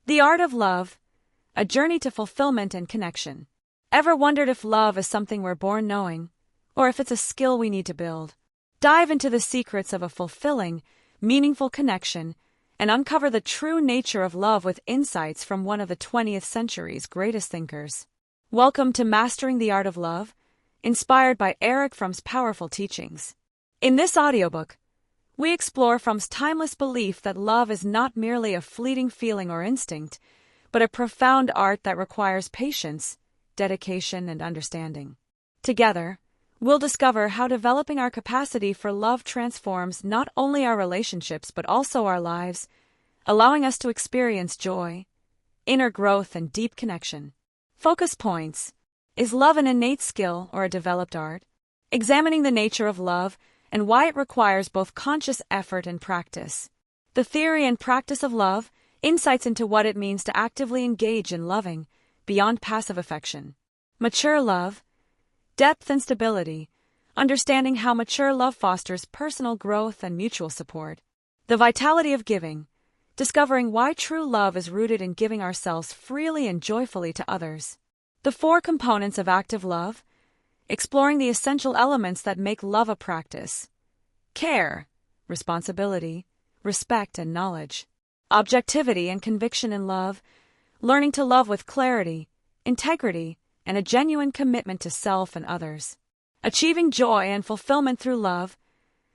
The art of love, a journey to fulfillment and connection. Ever wondered if love is something we're born knowing, or if it's a skill we need to build? Dive into the secrets of a fulfilling, meaningful connection and uncover the true nature of love with insights from one of the 20th century's greatest thinkers. Welcome to Mastering the Art of Love, inspired by Erich Fromm's powerful teachings. In this audiobook, we explore Fromm's timeless belief that love is not merely a fleeting feeling or instinct, but a profound art that requires patience, dedication, and understanding. Together, we'll discover how developing our capacity for love transforms not only our relationships but also our lives, allowing us to experience joy, inner growth, and deep connection. Focus points. Is love an innate skill or a developed art? Examining the nature of love and why it requires both conscious effort and practice. The theory and practice of love, insights into what it means to actively engage in loving, beyond passive affection. Mature love, depth and stability, understanding how mature love fosters personal growth and mutual support. The vitality of giving, discovering why true love is rooted in giving ourselves freely and joyfully to others. The 4 components of active love, exploring the essential elements that make love a practice. Care, responsibility, respect, and knowledge. Objectivity and conviction in love, learning to love with clarity, integrity, and a genuine commitment to self and others. Achieving joy and fulfillment through love,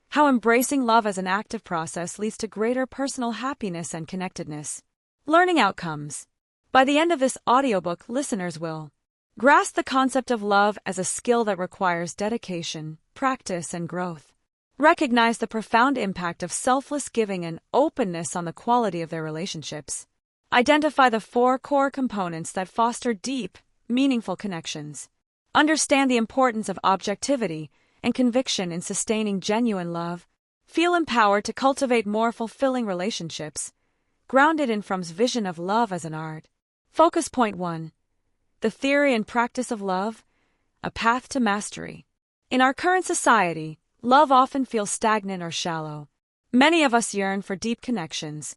how embracing love as an active process leads to greater personal happiness and connectedness. Learning outcomes. By the end of this audiobook, listeners will grasp the concept of love as a skill that requires dedication, practice, and growth. Recognize the profound impact of selfless giving and openness on the quality of their relationships. Identify the 4 core components that foster deep, meaningful connections. Understand the importance of objectivity and conviction in sustaining genuine love. Feel empowered to cultivate more fulfilling relationships, grounded in Fromm's vision of love as an art. Focus point 1. The theory and practice of love, a path to mastery. In our current society, love often feels stagnant or shallow. Many of us yearn for deep connections,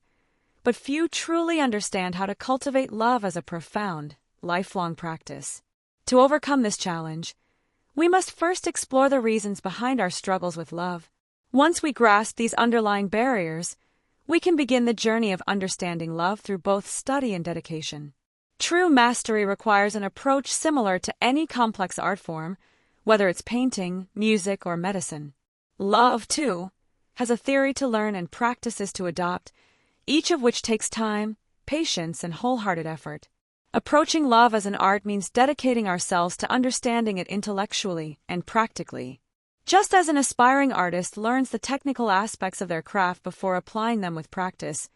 but few truly understand how to cultivate love as a profound, lifelong practice. To overcome this challenge, we must first explore the reasons behind our struggles with love. Once we grasp these underlying barriers, we can begin the journey of understanding love through both study and dedication. True mastery requires an approach similar to any complex art form, whether it's painting, music, or medicine. Love, too, has a theory to learn and practices to adopt, each of which takes time, patience, and wholehearted effort. Approaching love as an art means dedicating ourselves to understanding it intellectually and practically. Just as an aspiring artist learns the technical aspects of their craft before applying them with practice,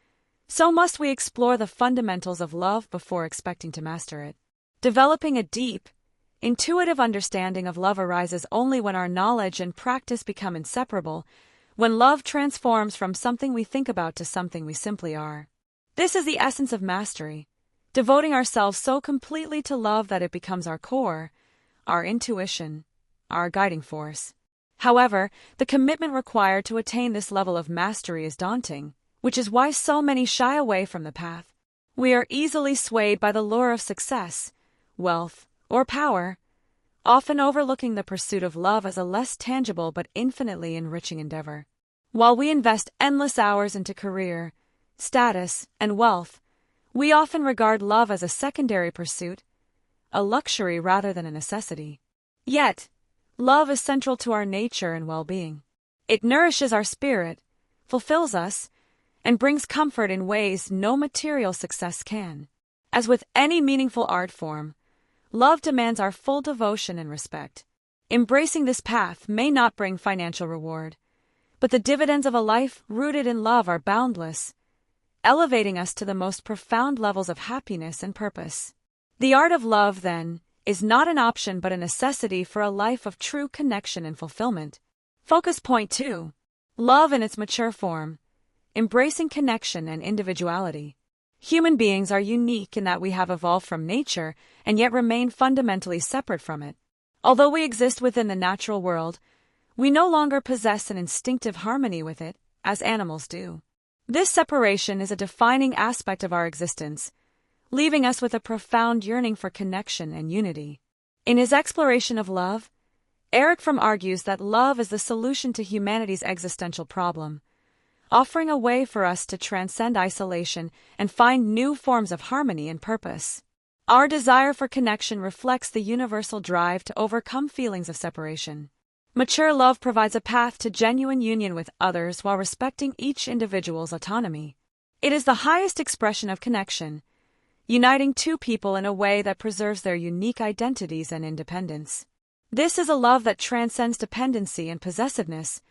so must we explore the fundamentals of love before expecting to master it. Developing a deep, intuitive understanding of love arises only when our knowledge and practice become inseparable, when love transforms from something we think about to something we simply are. This is the essence of mastery, devoting ourselves so completely to love that it becomes our core, our intuition, our guiding force. However, the commitment required to attain this level of mastery is daunting, which is why so many shy away from the path. We are easily swayed by the lure of success, wealth, or power, often overlooking the pursuit of love as a less tangible but infinitely enriching endeavor. While we invest endless hours into career, status, and wealth, we often regard love as a secondary pursuit, a luxury rather than a necessity. Yet, love is central to our nature and well-being. It nourishes our spirit, fulfills us, and brings comfort in ways no material success can. As with any meaningful art form, love demands our full devotion and respect. Embracing this path may not bring financial reward, but the dividends of a life rooted in love are boundless, elevating us to the most profound levels of happiness and purpose. The art of love, then, is not an option but a necessity for a life of true connection and fulfillment. Focus point 2. Love in its mature form, embracing connection and individuality. Human beings are unique in that we have evolved from nature and yet remain fundamentally separate from it. Although we exist within the natural world, we no longer possess an instinctive harmony with it, as animals do. This separation is a defining aspect of our existence, leaving us with a profound yearning for connection and unity. In his exploration of love, Erich Fromm argues that love is the solution to humanity's existential problem, offering a way for us to transcend isolation and find new forms of harmony and purpose. Our desire for connection reflects the universal drive to overcome feelings of separation. Mature love provides a path to genuine union with others while respecting each individual's autonomy. It is the highest expression of connection, uniting two people in a way that preserves their unique identities and independence. This is a love that transcends dependency and possessiveness.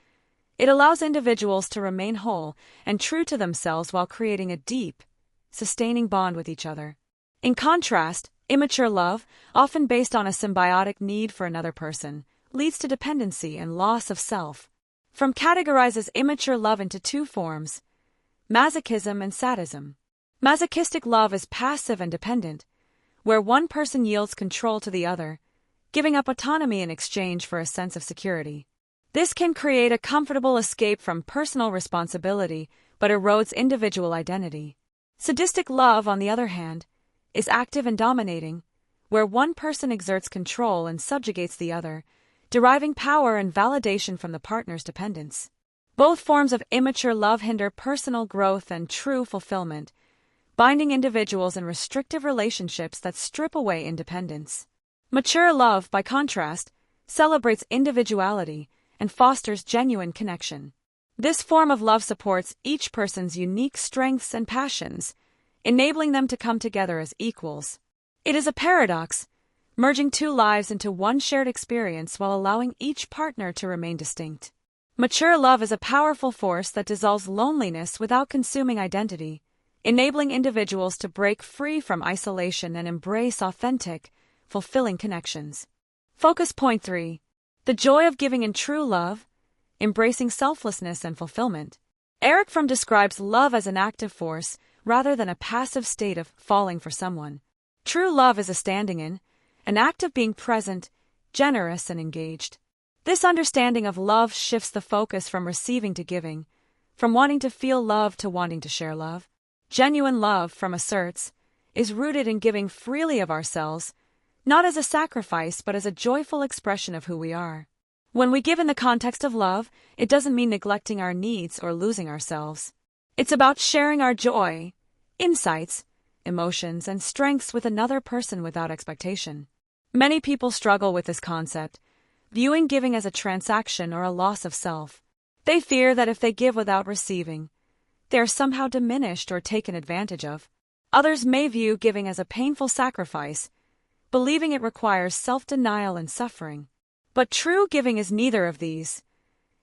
It allows individuals to remain whole and true to themselves while creating a deep, sustaining bond with each other. In contrast, immature love, often based on a symbiotic need for another person, leads to dependency and loss of self. Fromm categorizes immature love into two forms: masochism and sadism. Masochistic love is passive and dependent, where one person yields control to the other, giving up autonomy in exchange for a sense of security. This can create a comfortable escape from personal responsibility, but erodes individual identity. Sadistic love, on the other hand, is active and dominating, where one person exerts control and subjugates the other, deriving power and validation from the partner's dependence. Both forms of immature love hinder personal growth and true fulfillment, binding individuals in restrictive relationships that strip away independence. Mature love, by contrast, celebrates individuality and fosters genuine connection. This form of love supports each person's unique strengths and passions, enabling them to come together as equals. It is a paradox, merging two lives into one shared experience while allowing each partner to remain distinct. Mature love is a powerful force that dissolves loneliness without consuming identity, enabling individuals to break free from isolation and embrace authentic, fulfilling connections. Focus point 3. The joy of giving in true love, embracing selflessness and fulfillment. Erich Fromm describes love as an active force rather than a passive state of falling for someone. True love is a standing in, an act of being present, generous and engaged. This understanding of love shifts the focus from receiving to giving, from wanting to feel love to wanting to share love. Genuine love, Fromm asserts, is rooted in giving freely of ourselves, not as a sacrifice but as a joyful expression of who we are. When we give in the context of love, it doesn't mean neglecting our needs or losing ourselves. It's about sharing our joy, insights, emotions, and strengths with another person without expectation. Many people struggle with this concept, viewing giving as a transaction or a loss of self. They fear that if they give without receiving, they are somehow diminished or taken advantage of. Others may view giving as a painful sacrifice, believing it requires self-denial and suffering. But true giving is neither of these.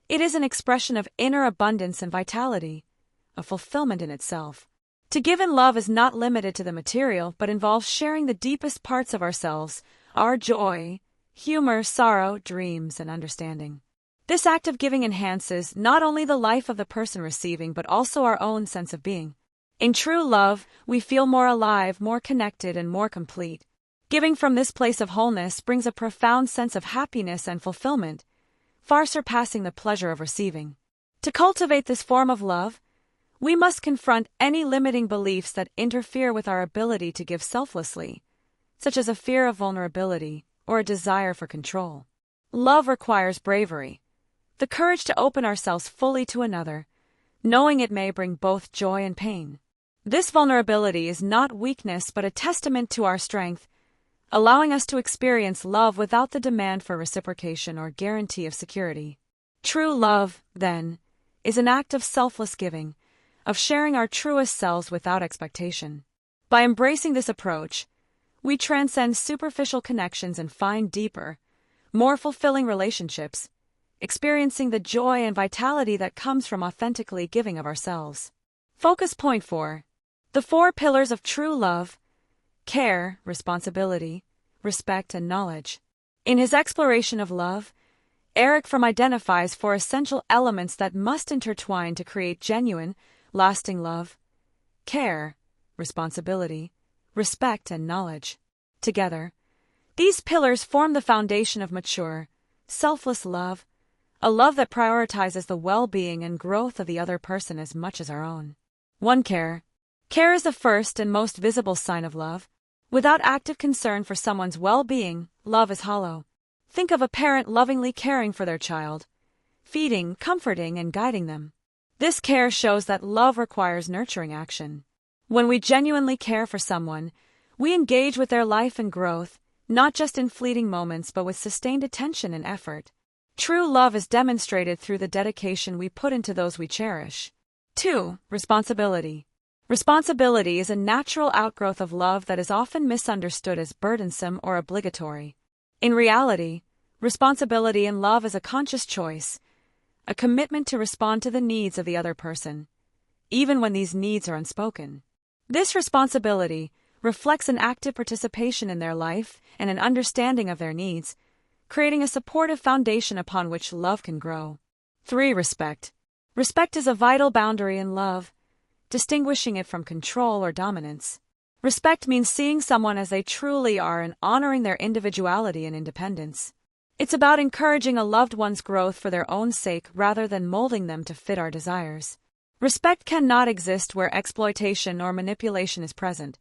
It is an expression of inner abundance and vitality, a fulfillment in itself. To give in love is not limited to the material but involves sharing the deepest parts of ourselves, our joy, humor, sorrow, dreams, and understanding. This act of giving enhances not only the life of the person receiving but also our own sense of being. In true love, we feel more alive, more connected, and more complete. Giving from this place of wholeness brings a profound sense of happiness and fulfillment, far surpassing the pleasure of receiving. To cultivate this form of love, we must confront any limiting beliefs that interfere with our ability to give selflessly, such as a fear of vulnerability or a desire for control. Love requires bravery, the courage to open ourselves fully to another, knowing it may bring both joy and pain. This vulnerability is not weakness but a testament to our strength, allowing us to experience love without the demand for reciprocation or guarantee of security. True love, then, is an act of selfless giving, of sharing our truest selves without expectation. By embracing this approach, we transcend superficial connections and find deeper, more fulfilling relationships, experiencing the joy and vitality that comes from authentically giving of ourselves. Focus point 4. The 4 pillars of true love: care, responsibility, respect, and knowledge. In his exploration of love, Erich Fromm identifies 4 essential elements that must intertwine to create genuine, lasting love: care, responsibility, respect, and knowledge. Together, these pillars form the foundation of mature, selfless love, a love that prioritizes the well-being and growth of the other person as much as our own. 1. Care. Care is the first and most visible sign of love. Without active concern for someone's well-being, love is hollow. Think of a parent lovingly caring for their child, feeding, comforting, and guiding them. This care shows that love requires nurturing action. When we genuinely care for someone, we engage with their life and growth, not just in fleeting moments but with sustained attention and effort. True love is demonstrated through the dedication we put into those we cherish. 2. Responsibility. Responsibility is a natural outgrowth of love that is often misunderstood as burdensome or obligatory. In reality, responsibility in love is a conscious choice, a commitment to respond to the needs of the other person, even when these needs are unspoken. This responsibility reflects an active participation in their life and an understanding of their needs, creating a supportive foundation upon which love can grow. 3. Respect. Respect is a vital boundary in love, distinguishing it from control or dominance. Respect means seeing someone as they truly are and honoring their individuality and independence. It's about encouraging a loved one's growth for their own sake rather than molding them to fit our desires. Respect cannot exist where exploitation or manipulation is present.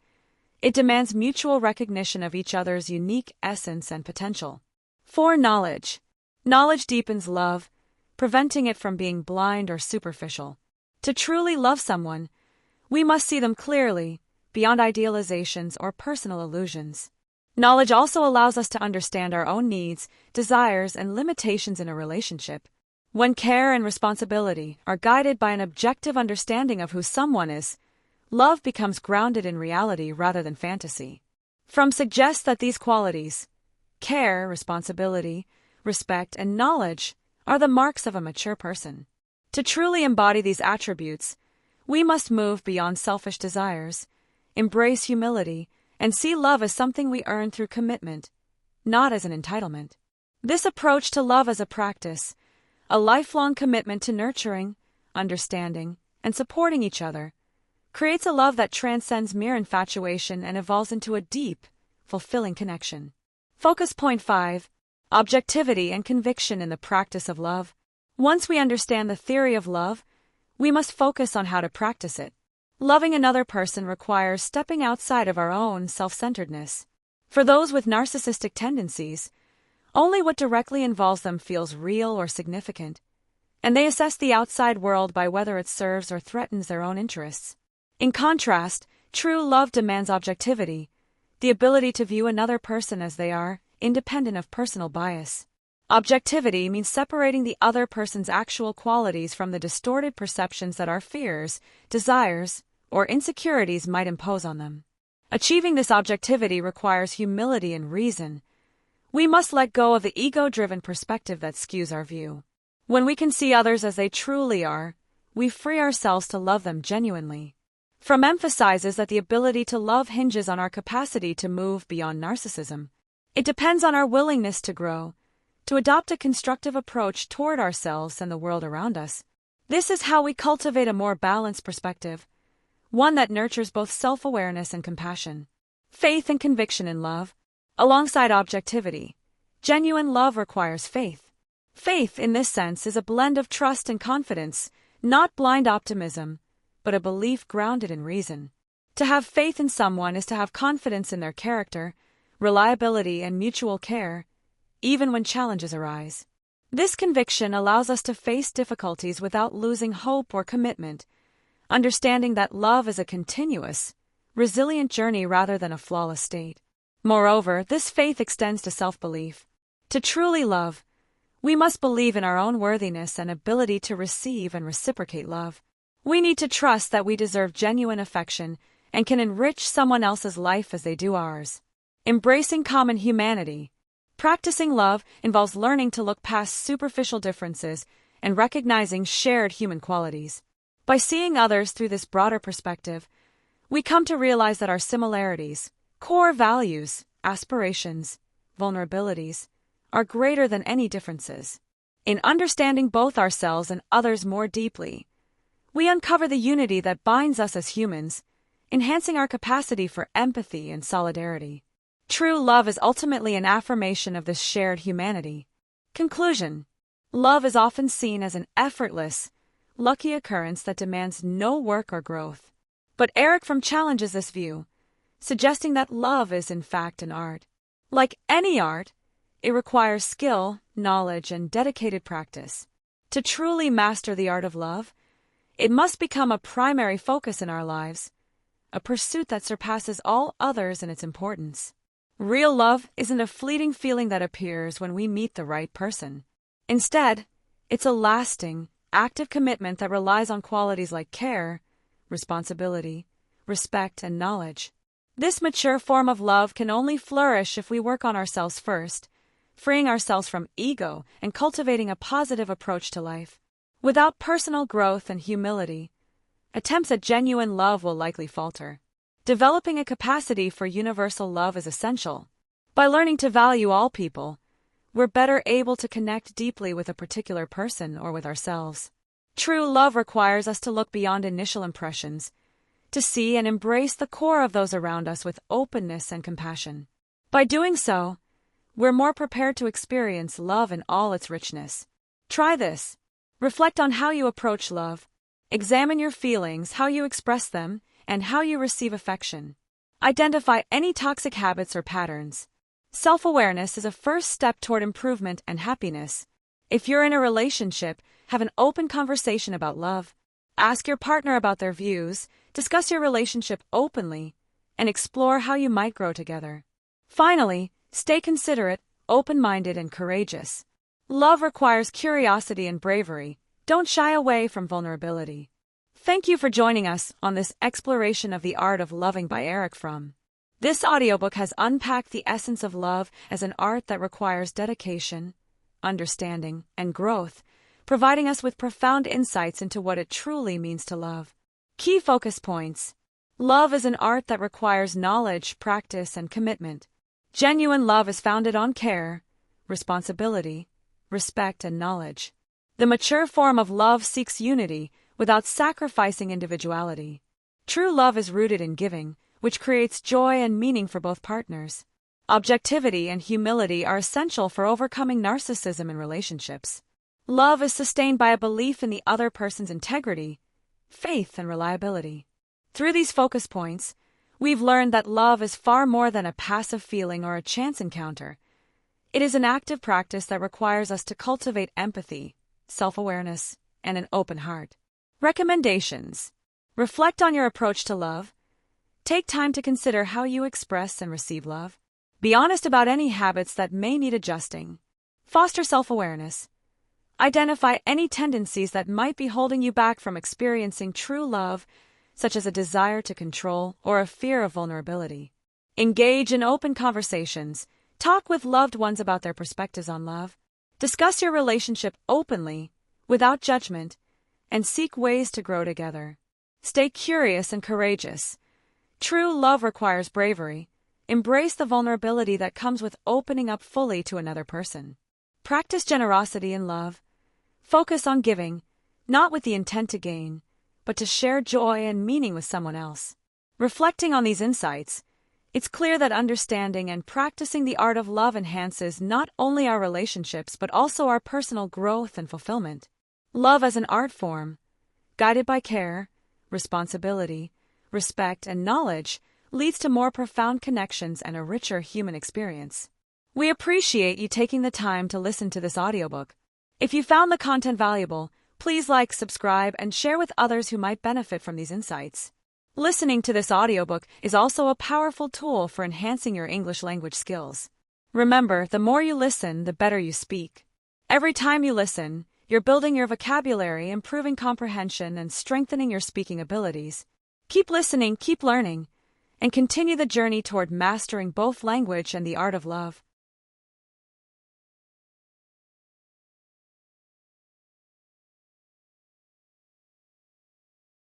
It demands mutual recognition of each other's unique essence and potential. 4. Knowledge. Knowledge deepens love, preventing it from being blind or superficial. To truly love someone, we must see them clearly, beyond idealizations or personal illusions. Knowledge also allows us to understand our own needs, desires, and limitations in a relationship. When care and responsibility are guided by an objective understanding of who someone is, love becomes grounded in reality rather than fantasy. Fromm suggests that these qualities, care, responsibility, respect, and knowledge, are the marks of a mature person. To truly embody these attributes, we must move beyond selfish desires, embrace humility, and see love as something we earn through commitment, not as an entitlement. This approach to love as a practice, a lifelong commitment to nurturing, understanding, and supporting each other, creates a love that transcends mere infatuation and evolves into a deep, fulfilling connection. Focus point 5. Objectivity and conviction in the practice of love. Once we understand the theory of love, we must focus on how to practice it. Loving another person requires stepping outside of our own self-centeredness. For those with narcissistic tendencies, only what directly involves them feels real or significant, and they assess the outside world by whether it serves or threatens their own interests. In contrast, true love demands objectivity, the ability to view another person as they are, independent of personal bias. Objectivity means separating the other person's actual qualities from the distorted perceptions that our fears, desires, or insecurities might impose on them. Achieving this objectivity requires humility and reason. We must let go of the ego-driven perspective that skews our view. When we can see others as they truly are, we free ourselves to love them genuinely. Fromm emphasizes that the ability to love hinges on our capacity to move beyond narcissism. It depends on our willingness to grow, to adopt a constructive approach toward ourselves and the world around us. This is how we cultivate a more balanced perspective, one that nurtures both self-awareness and compassion. Faith and conviction in love. Alongside objectivity, genuine love requires faith. Faith, in this sense, is a blend of trust and confidence, not blind optimism, but a belief grounded in reason. To have faith in someone is to have confidence in their character, reliability, and mutual care, even when challenges arise. This conviction allows us to face difficulties without losing hope or commitment, understanding that love is a continuous, resilient journey rather than a flawless state. Moreover, this faith extends to self-belief. To truly love, we must believe in our own worthiness and ability to receive and reciprocate love. We need to trust that we deserve genuine affection and can enrich someone else's life as they do ours. Embracing common humanity. Practicing love involves learning to look past superficial differences and recognizing shared human qualities. By seeing others through this broader perspective, we come to realize that our similarities, core values, aspirations, vulnerabilities, are greater than any differences. In understanding both ourselves and others more deeply, we uncover the unity that binds us as humans, enhancing our capacity for empathy and solidarity. True love is ultimately an affirmation of this shared humanity. Conclusion. Love is often seen as an effortless, lucky occurrence that demands no work or growth. But Erich Fromm challenges this view, suggesting that love is in fact an art. Like any art, it requires skill, knowledge, and dedicated practice. To truly master the art of love, it must become a primary focus in our lives, a pursuit that surpasses all others in its importance. Real love isn't a fleeting feeling that appears when we meet the right person. Instead, it's a lasting, active commitment that relies on qualities like care, responsibility, respect, and knowledge. This mature form of love can only flourish if we work on ourselves first, freeing ourselves from ego and cultivating a positive approach to life. Without personal growth and humility, attempts at genuine love will likely falter. Developing a capacity for universal love is essential. By learning to value all people, we're better able to connect deeply with a particular person or with ourselves. True love requires us to look beyond initial impressions, to see and embrace the core of those around us with openness and compassion. By doing so, we're more prepared to experience love in all its richness. Try this. Reflect on how you approach love. Examine your feelings, how you express them, and how you receive affection. Identify any toxic habits or patterns. Self-awareness is a first step toward improvement and happiness. If you're in a relationship, have an open conversation about love. Ask your partner about their views, discuss your relationship openly, and explore how you might grow together. Finally, stay considerate, open-minded, and courageous. Love requires curiosity and bravery. Don't shy away from vulnerability. Thank you for joining us on this exploration of the art of loving by Erich Fromm. This audiobook has unpacked the essence of love as an art that requires dedication, understanding, and growth, providing us with profound insights into what it truly means to love. Key focus points. Love is an art that requires knowledge, practice, and commitment. Genuine love is founded on care, responsibility, respect, and knowledge. The mature form of love seeks unity without sacrificing individuality. True love is rooted in giving, which creates joy and meaning for both partners. Objectivity and humility are essential for overcoming narcissism in relationships. Love is sustained by a belief in the other person's integrity, faith, and reliability. Through these focus points, we've learned that love is far more than a passive feeling or a chance encounter. It is an active practice that requires us to cultivate empathy, self-awareness, and an open heart. Recommendations. Reflect on your approach to love. Take time to consider how you express and receive love. Be honest about any habits that may need adjusting. Foster self-awareness. Identify any tendencies that might be holding you back from experiencing true love, such as a desire to control or a fear of vulnerability. Engage in open conversations. Talk with loved ones about their perspectives on love. Discuss your relationship openly, without judgment, and seek ways to grow together. Stay curious and courageous. True love requires bravery. Embrace the vulnerability that comes with opening up fully to another person. Practice generosity in love. Focus on giving, not with the intent to gain, but to share joy and meaning with someone else. Reflecting on these insights, it's clear that understanding and practicing the art of love enhances not only our relationships but also our personal growth and fulfillment. Love as an art form, guided by care, responsibility, respect, and knowledge, leads to more profound connections and a richer human experience. We appreciate you taking the time to listen to this audiobook. If you found the content valuable, please like, subscribe, and share with others who might benefit from these insights. Listening to this audiobook is also a powerful tool for enhancing your English language skills. Remember, the more you listen, the better you speak. Every time you listen, you're building your vocabulary, improving comprehension, and strengthening your speaking abilities. Keep listening, keep learning, and continue the journey toward mastering both language and the art of love.